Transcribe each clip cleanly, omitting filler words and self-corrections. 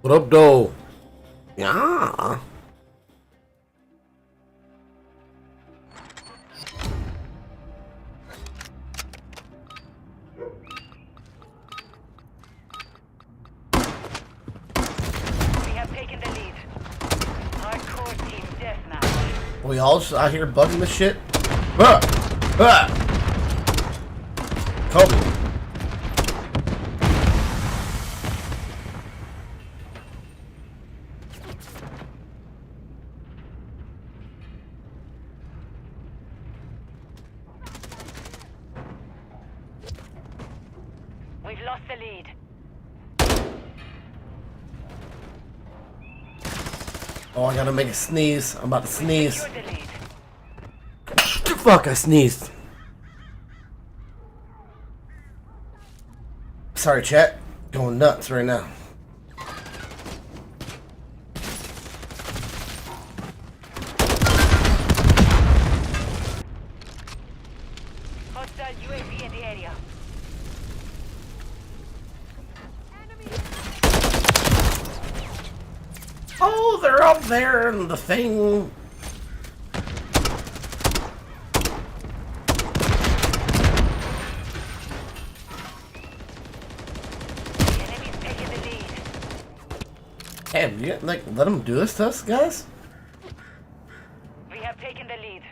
What up, though? Yeah. We have taken the lead. Hardcore team deathmatch. We all just out here bugging this shit? Ah! Ah! Kobe. We've lost the lead. Oh, I gotta make a sneeze. I'm about to sneeze. Secured the lead. Fuck, I sneezed. Sorry, chat. Going nuts right now. Hostile UAV in the area. Oh, they're up there in the thing. The enemy's taking the lead. Hey, you like let them do this to us, guys? We have taken the lead.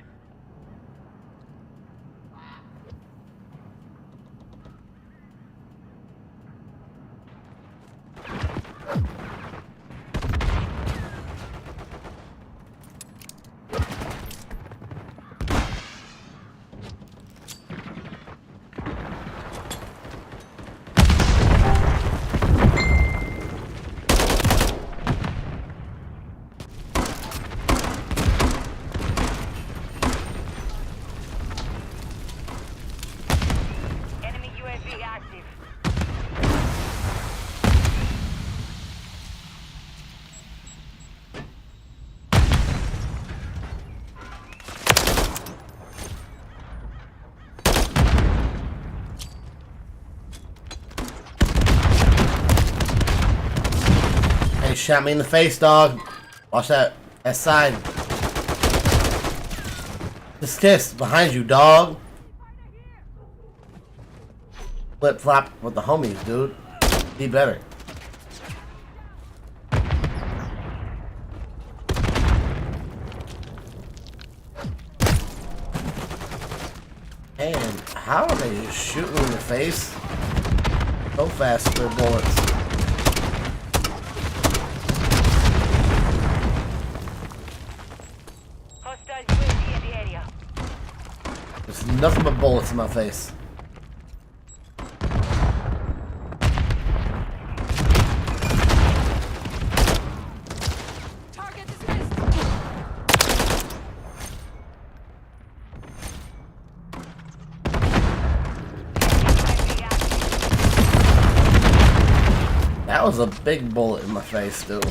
Enemy UAV active. Hey, shot me in the face, dog. Watch that side. This kiss behind you, dog. Flip flop with the homies, dude. Be better. And how are they just shooting in the face so fast with their bullets? Hostile UAV in the area. There's nothing but bullets in my face. Target dismissed. UAV active. That was a big bullet in my face, dude.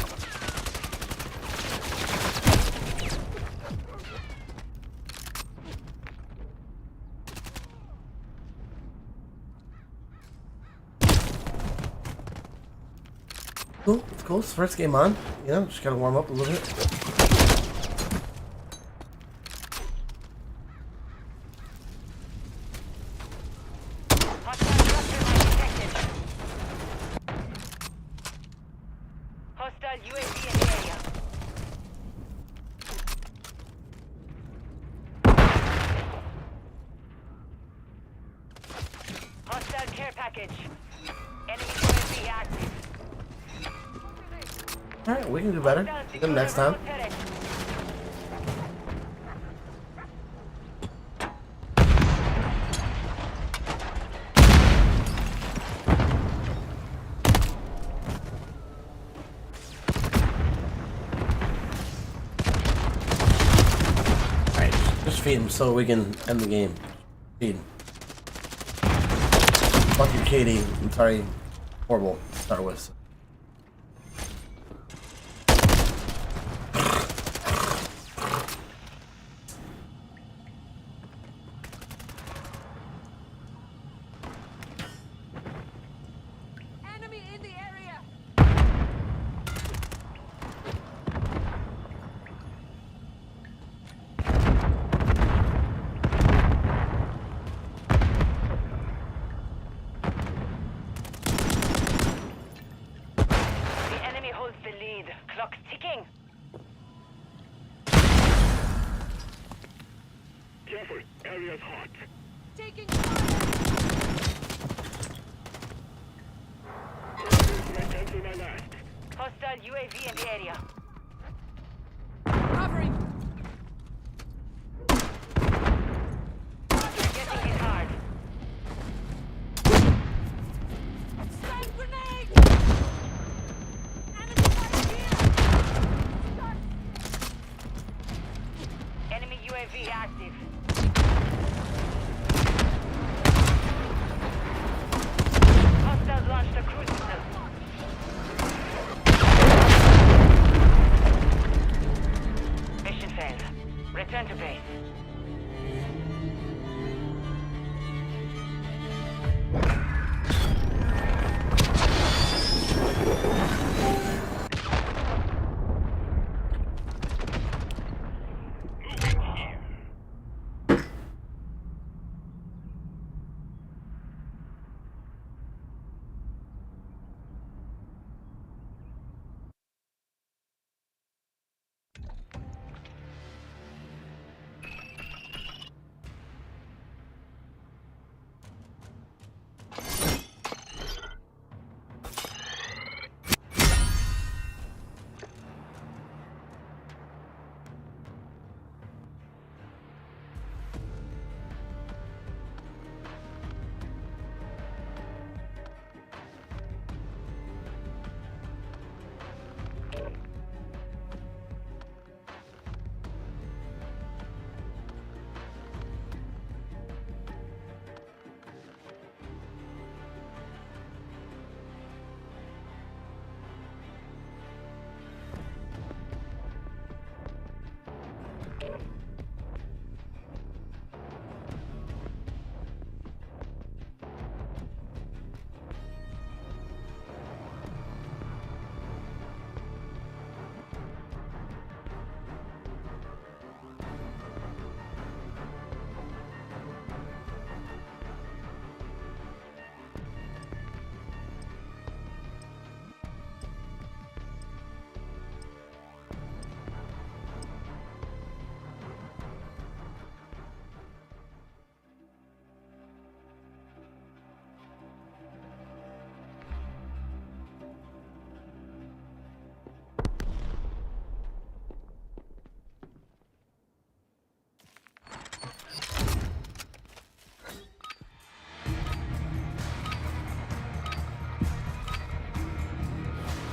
Cool, it's cool. It's the first game on. You know, just gotta warm up a little bit. Hostile cluster mine detected. Hostile UAV in the area. Hostile care package. Enemy UAV active. Alright, we can do better. Do them next time. Alright, just feed him so we can end the game. Feed him. Fuck you, Katie. I'm sorry. Horrible to start with. Hostile UAV in the area. Covering. You're getting hit hard. Stun grenade! Enemy right here! Enemy UAV active. Hostiles launched a cruise missile. Mission failed. Return to base.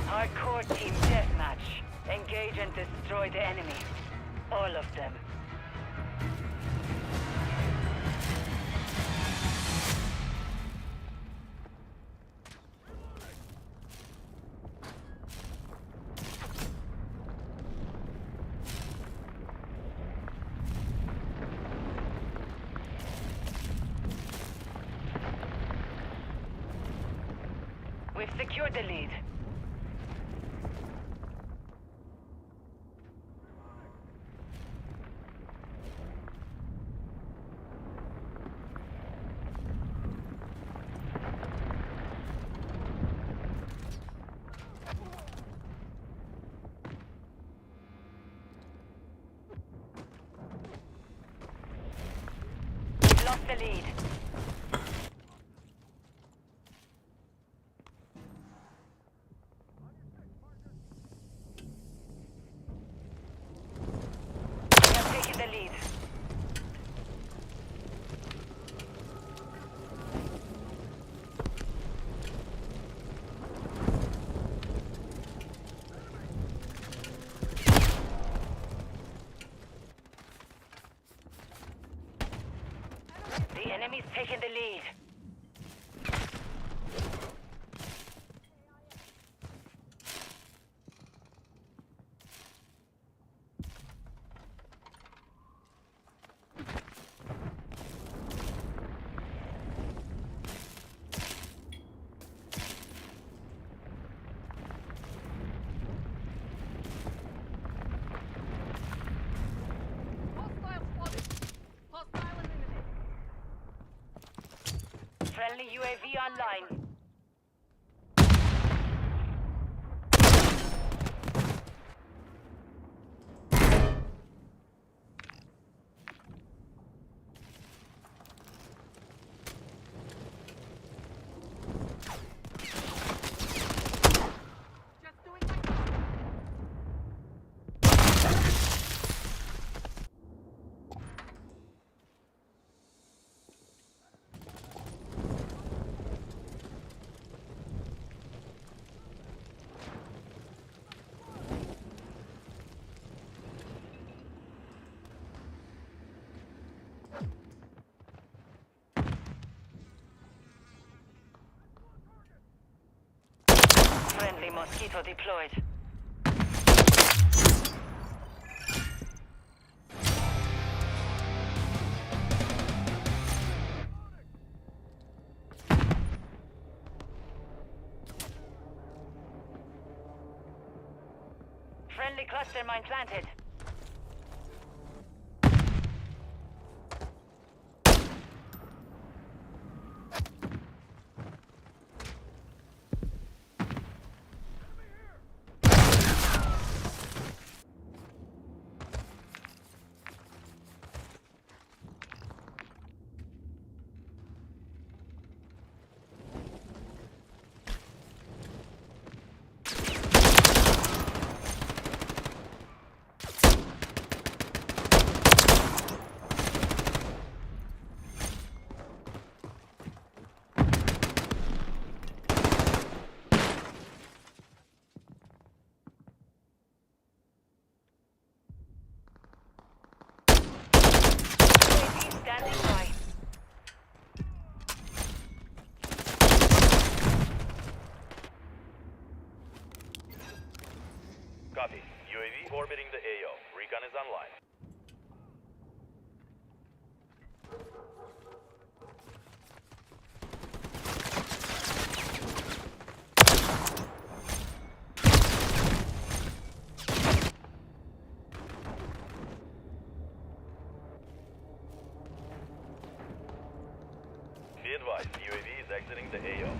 Hardcore team deathmatch. Engage and destroy the enemy. All of them. We've secured the lead. We've lost the lead. We have taken the lead. The enemy's taken the lead. Hostile spotted. Hostile eliminated. Friendly UAV online. Just doing my Mosquito deployed. Friendly cluster mine planted. UAV standing by. Copy. UAV orbiting the AO. Recon is online. Be advised, UAV is exiting the AO.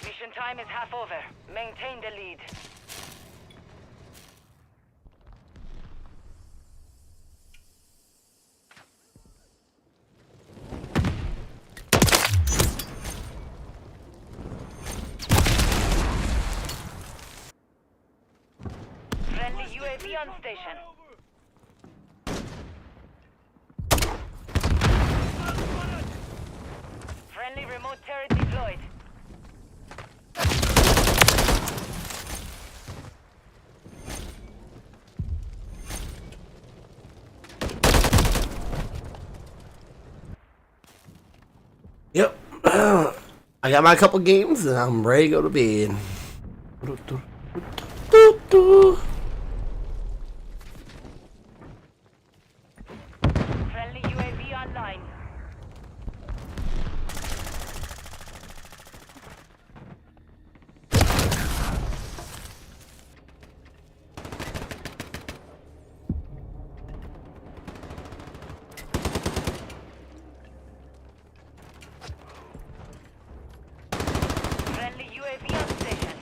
Mission time is half over. Maintain the lead. Friendly UAV on station. Friendly remote turret deployed. Yep. I got my couple games and I'm ready to go to bed. Friendly UAV online. Friendly UAV on station.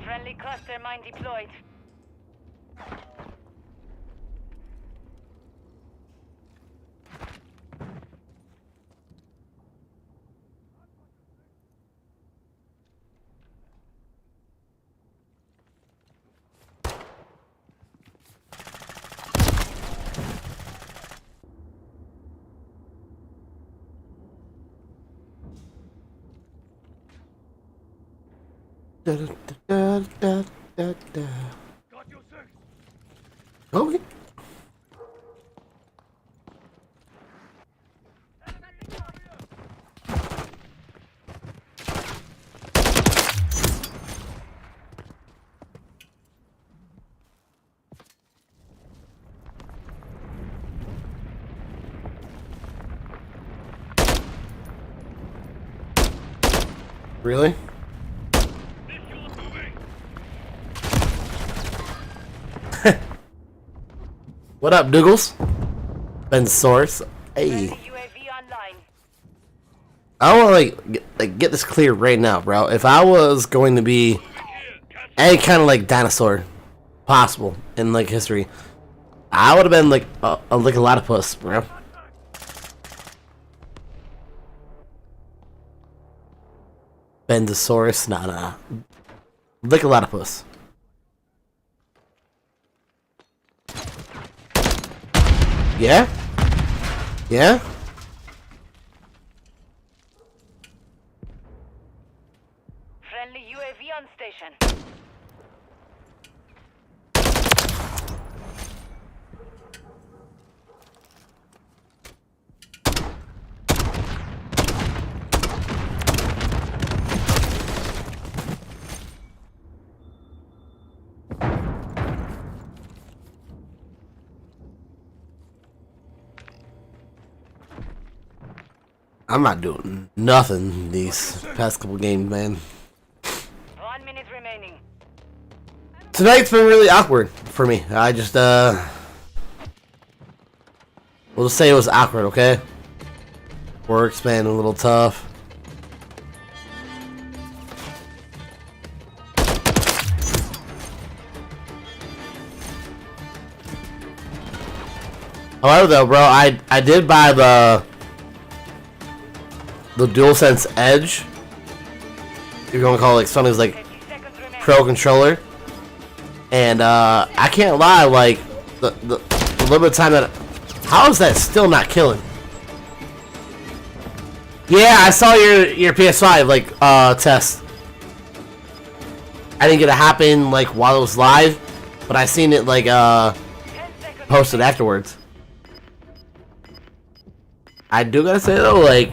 Friendly cluster mine deployed. Okay. Really? Visual moving. What up, Dougals? Ben Source. Hey. Friendly UAV online. I want to like get this clear right now, bro. If I was going to be any kind of like dinosaur possible in like history, I would have been like a lot of puss, bro. Bendosaurus, nah. Lick a lot of puss. Yeah? Yeah? Friendly UAV on station. I'm not doing nothing these past couple games, man. 1 minute remaining. Tonight's been really awkward for me. I just, we'll just say it was awkward, okay? Work's been a little tough. However, though, bro, I did buy the DualSense Edge. You're gonna call it like something like 50 seconds remaining. Pro controller, and I can't lie, like the little bit of time that, how is that still not killing? Yeah, I saw your PS5 like test. I didn't get to hop in like while it was live, but I seen it like 10 seconds posted afterwards. I do gotta say though, like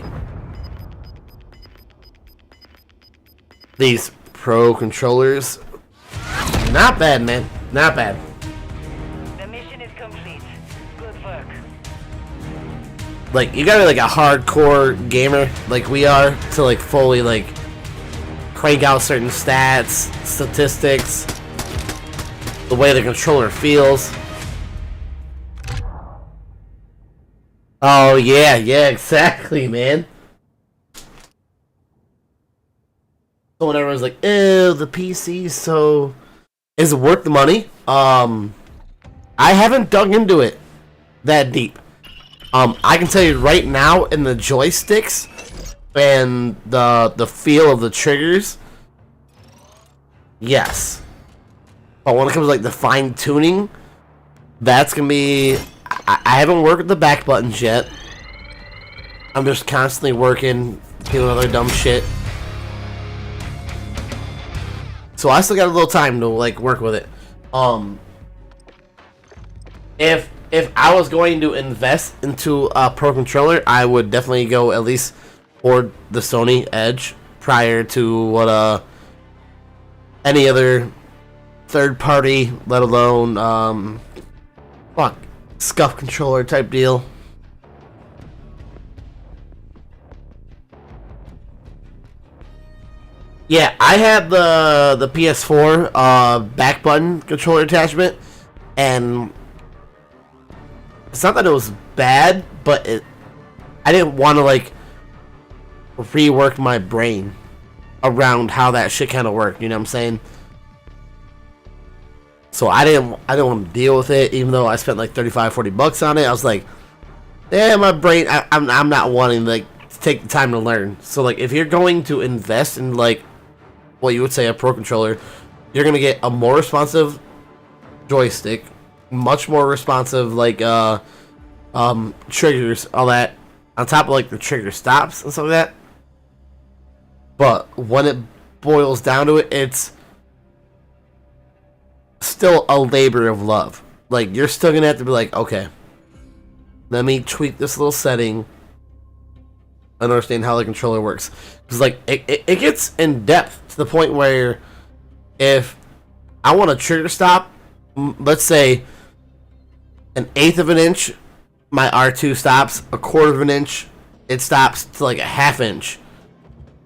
these Pro controllers, not bad, man, not bad. The mission is complete. Good work. Like, you gotta be like a hardcore gamer like we are to like fully like crank out certain stats, statistics, the way the controller feels. Oh yeah, exactly, man. So when everyone's like, ew, the PC, so is it worth the money? I haven't dug into it that deep. I can tell you right now, in the joysticks and the feel of the triggers, yes. But when it comes to like the fine tuning, that's gonna be. I haven't worked with the back buttons yet. I'm just constantly working, doing other dumb shit. So I still got a little time to like work with it. If I was going to invest into a Pro controller, I would definitely go at least for the Sony Edge prior to what any other third party, let alone scuff controller type deal. Yeah, I had the PS4 back button controller attachment, and it's not that it was bad, but I didn't want to like rework my brain around how that shit kind of worked. You know what I'm saying? So I didn't want to deal with it, even though I spent like $35-40 on it. I was like, yeah, my brain, I'm not wanting like to take the time to learn. So like, if you're going to invest in like what you would say a Pro controller, you're gonna get a more responsive joystick, much more responsive like triggers, all that, on top of like the trigger stops and stuff like that. But when it boils down to it, it's still a labor of love. Like, you're still gonna have to be like, okay, let me tweak this little setting, understand how the controller works. Because like it gets in depth to the point where if I want a trigger stop, let's say an eighth of an inch, my R2 stops. A quarter of an inch, it stops to like a half inch.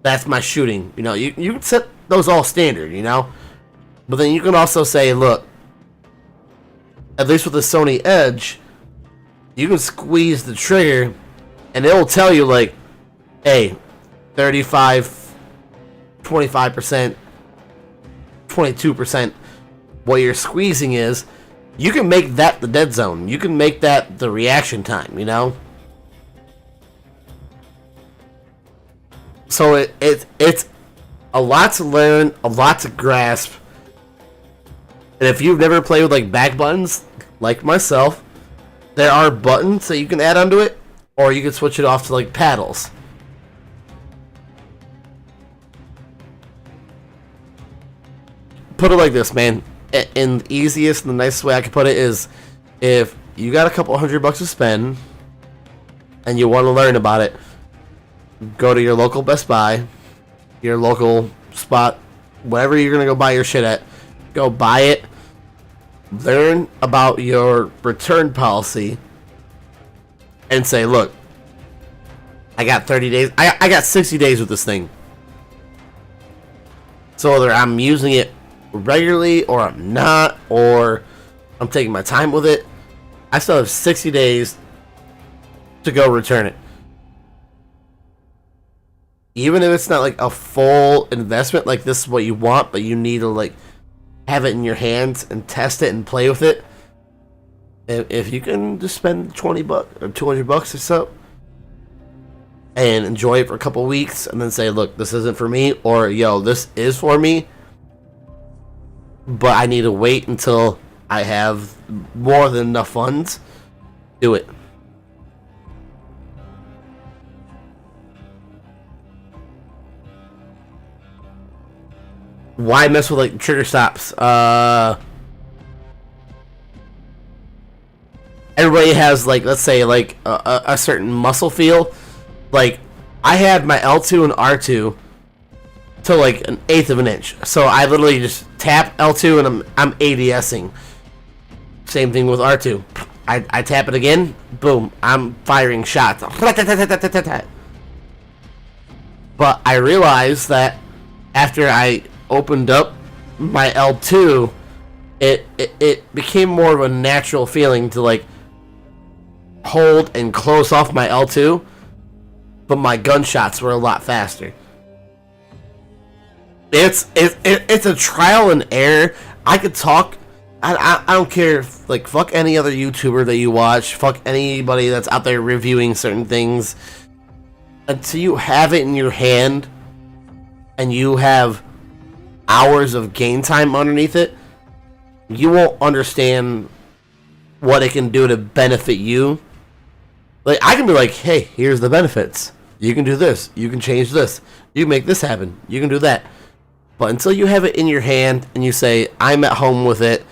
That's my shooting. You know, you can set those all standard, you know. But then you can also say, look, at least with the Sony Edge, you can squeeze the trigger and it will tell you like, hey, 35, 25%, 22%, what you're squeezing is. You can make that the dead zone. You can make that the reaction time, you know? So it's a lot to learn, a lot to grasp. And if you've never played with like back buttons, like myself, there are buttons that you can add onto it, or you can switch it off to like paddles. Put it like this, man. And the easiest and the nicest way I can put it is, if you got a couple $100 to spend and you want to learn about it, go to your local Best Buy, your local spot, whatever you're gonna go buy your shit at. Go buy it. Learn about your return policy, and say, look, I got 30 days. I got 60 days with this thing. So whether I'm using it regularly or I'm not, or I'm taking my time with it, I still have 60 days to go return it. Even if it's not like a full investment, like this is what you want, but you need to like have it in your hands and test it and play with it. If you can just spend $20 or $200 or so and enjoy it for a couple weeks and then say, look, this isn't for me, or yo, this is for me, but I need to wait until I have more than enough funds, do it. Why mess with like trigger stops? Everybody has like, let's say like a certain muscle feel. Like I had my L2 and R2 to like 1/8 of an inch, so I literally just tap L2 and I'm ADSing. Same thing with R2. I tap it again, boom, I'm firing shots. But I realized that after I opened up my L2, it became more of a natural feeling to like hold and close off my L2, but my gunshots were a lot faster. It's a trial and error. I could talk. I don't care if, like, fuck any other YouTuber that you watch, fuck anybody that's out there reviewing certain things. Until you have it in your hand and you have hours of game time underneath it, you won't understand what it can do to benefit you. Like, I can be like, hey, here's the benefits. You can do this. You can change this. You can make this happen. You can do that. But until you have it in your hand and you say, I'm at home with it,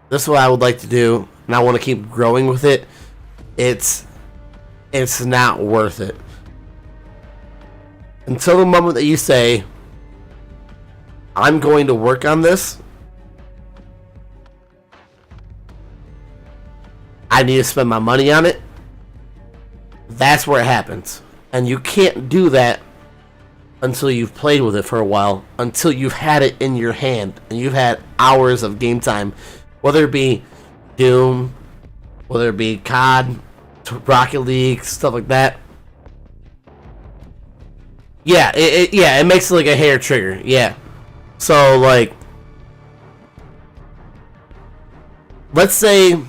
this is what I would like to do, and I want to keep growing with it, it's not worth it. Until the moment that you say, I'm going to work on this, I need to spend my money on it, that's where it happens. And you can't do that until you've played with it for a while, until you've had it in your hand and you've had hours of game time, whether it be Doom, whether it be COD, Rocket League, stuff like that. Yeah, it makes it like a hair trigger. Yeah. So like, let's say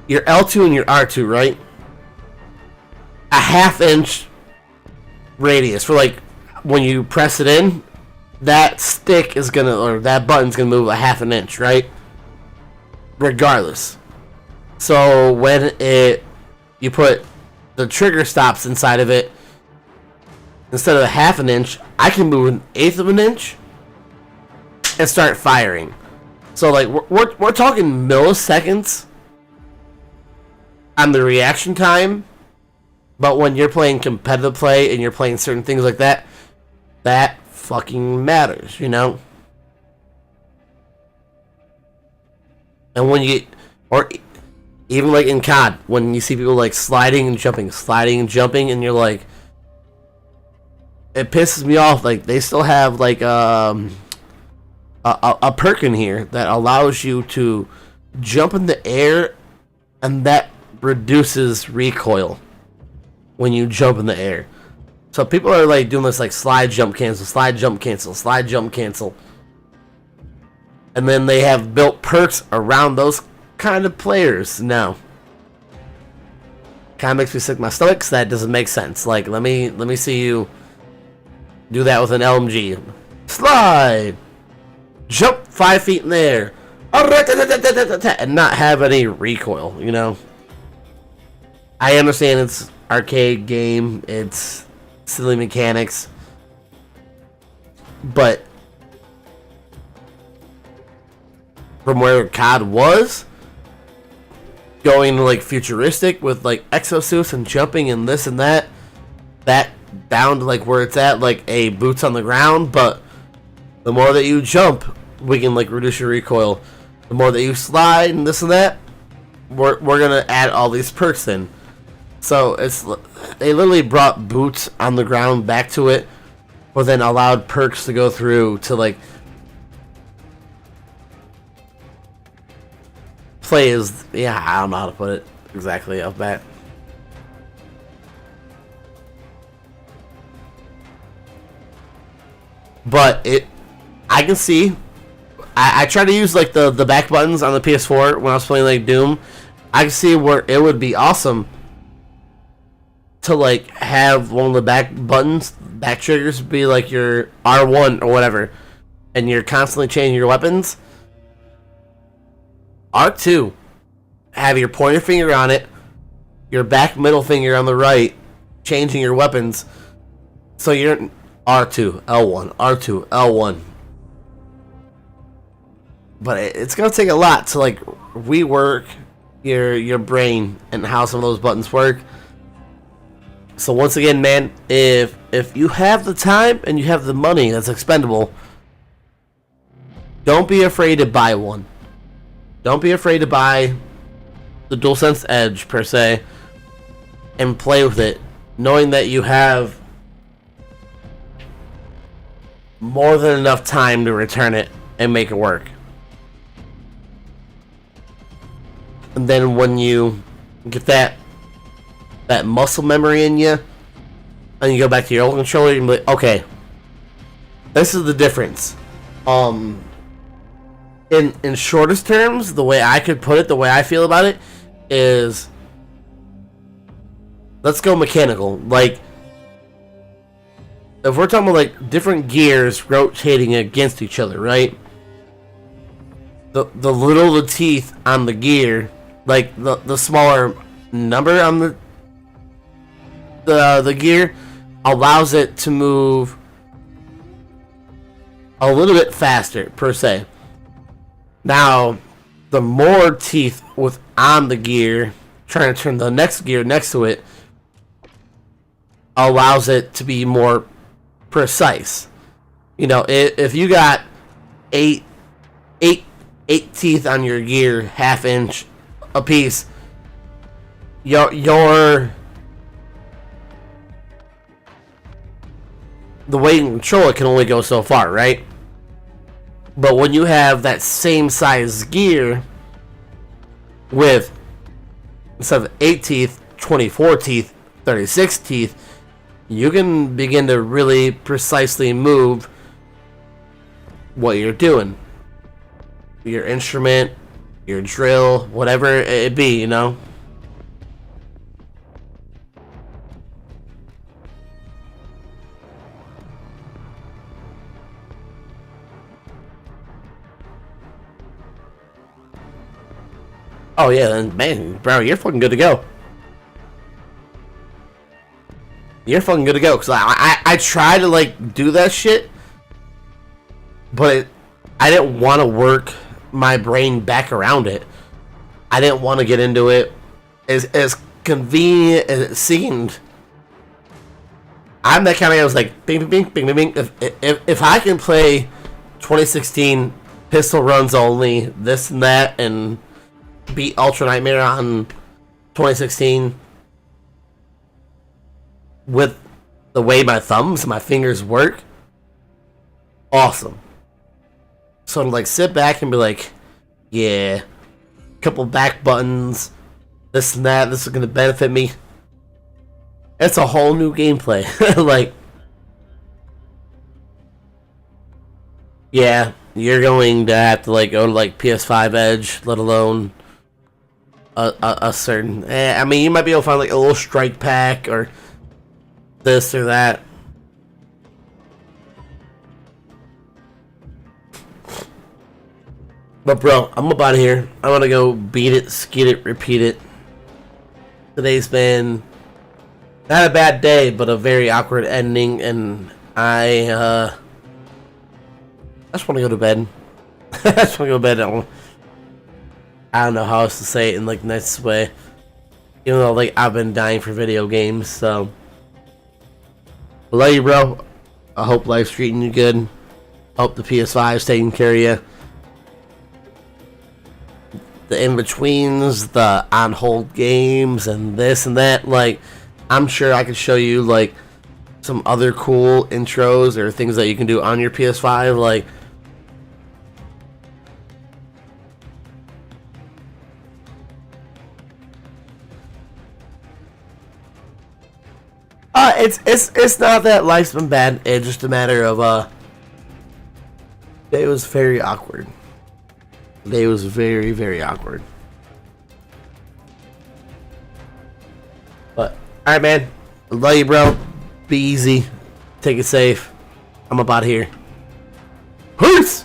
your L2 and your R2, right? A 1/2 inch radius for like when you press it in, that stick is gonna, or that button's gonna move a 1/2 inch, right? Regardless. So when you put the trigger stops inside of it, instead of a 1/2 inch, I can move 1/8 of an inch and start firing. So like we're talking milliseconds on the reaction time. But when you're playing competitive play and you're playing certain things like that, that fucking matters, you know? And when you, or even like in COD, when you see people like sliding and jumping, and you're like, it pisses me off. Like, they still have like a perk in here that allows you to jump in the air, and that reduces recoil when you jump in the air. So people are like doing this like slide jump cancel, slide jump cancel, slide jump cancel. And then they have built perks around those kind of players now. Kind of makes me sick to my stomach, 'cause that doesn't make sense. Like, let me see you do that with an LMG. Slide! Jump 5 feet in the air. And not have any recoil, you know? I understand it's arcade game, it's silly mechanics. But from where COD was, going like futuristic with like exosuits and jumping and this and that down to like where it's at, like a boots on the ground. But the more that you jump, we can like reduce your recoil. The more that you slide and this and that, we're gonna add all these perks in. So they literally brought boots on the ground back to it, but then allowed perks to go through to like play as, yeah, I don't know how to put it exactly off bat. But I can see. I try to use like the back buttons on the PS4 when I was playing like Doom. I can see where it would be awesome to like have one of the back buttons, back triggers, be like your R1 or whatever, and you're constantly changing your weapons. R2, have your pointer finger on it, your back middle finger on the right, changing your weapons. So you're R2, L1, R2, L1. But it's gonna take a lot to like rework your brain and how some of those buttons work. So once again, man, if you have the time and you have the money that's expendable, don't be afraid to buy one. Don't be afraid to buy the DualSense Edge per se and play with it, knowing that you have more than enough time to return it and make it work. And then when you get that muscle memory in you, and you go back to your old controller, you can be like, okay, this is the difference. In shortest terms, the way I could put it, the way I feel about it, is let's go mechanical. Like, if we're talking about like different gears rotating against each other, right? The little the teeth on the gear, like the smaller number on the gear, allows it to move a little bit faster per se. Now, the more teeth with on the gear, trying to turn the next gear next to it, allows it to be more precise. You know, if you got eight teeth on your gear, half-inch a piece, your the way you control it can only go so far, right? But when you have that same size gear with, instead of 8 teeth, 24 teeth, 36 teeth, you can begin to really precisely move what you're doing. Your instrument, your drill, whatever it be, you know? Oh yeah, then man, bro, you're fucking good to go. You're fucking good to go. Cause I try to like do that shit, but I didn't want to work my brain back around it. I didn't want to get into it. As convenient as it seemed, I'm that kind of guy who was like, bing, bing, bing, bing, bing. If I can play 2016 pistol runs only, this and that, and beat Ultra Nightmare on 2016 with the way my thumbs and my fingers work, awesome. So to like sit back and be like, yeah, couple back buttons, this and that. This is gonna benefit me. It's a whole new gameplay. Like, yeah, you're going to have to like go to like PS5 Edge, let alone a certain. I mean, you might be able to find like a little strike pack or this or that. But bro, I'm up out of here. I want to go beat it, skeet it, repeat it. Today's been not a bad day, but a very awkward ending, and I just want to go to bed. I just want to go to bed. I don't know how else to say it in like the nicest way. Even though like I've been dying for video games, so I love you, bro. I hope life's treating you good. I hope the PS5's taking care of you. The in-betweens, the on-hold games, and this and that, like, I'm sure I could show you, like, some other cool intros or things that you can do on your PS5, like, it's not that life's been bad, it's just a matter of, it was very awkward. Day was very, very awkward. But, alright, man. Love you, bro. Be easy. Take it safe. I'm about here. Peace!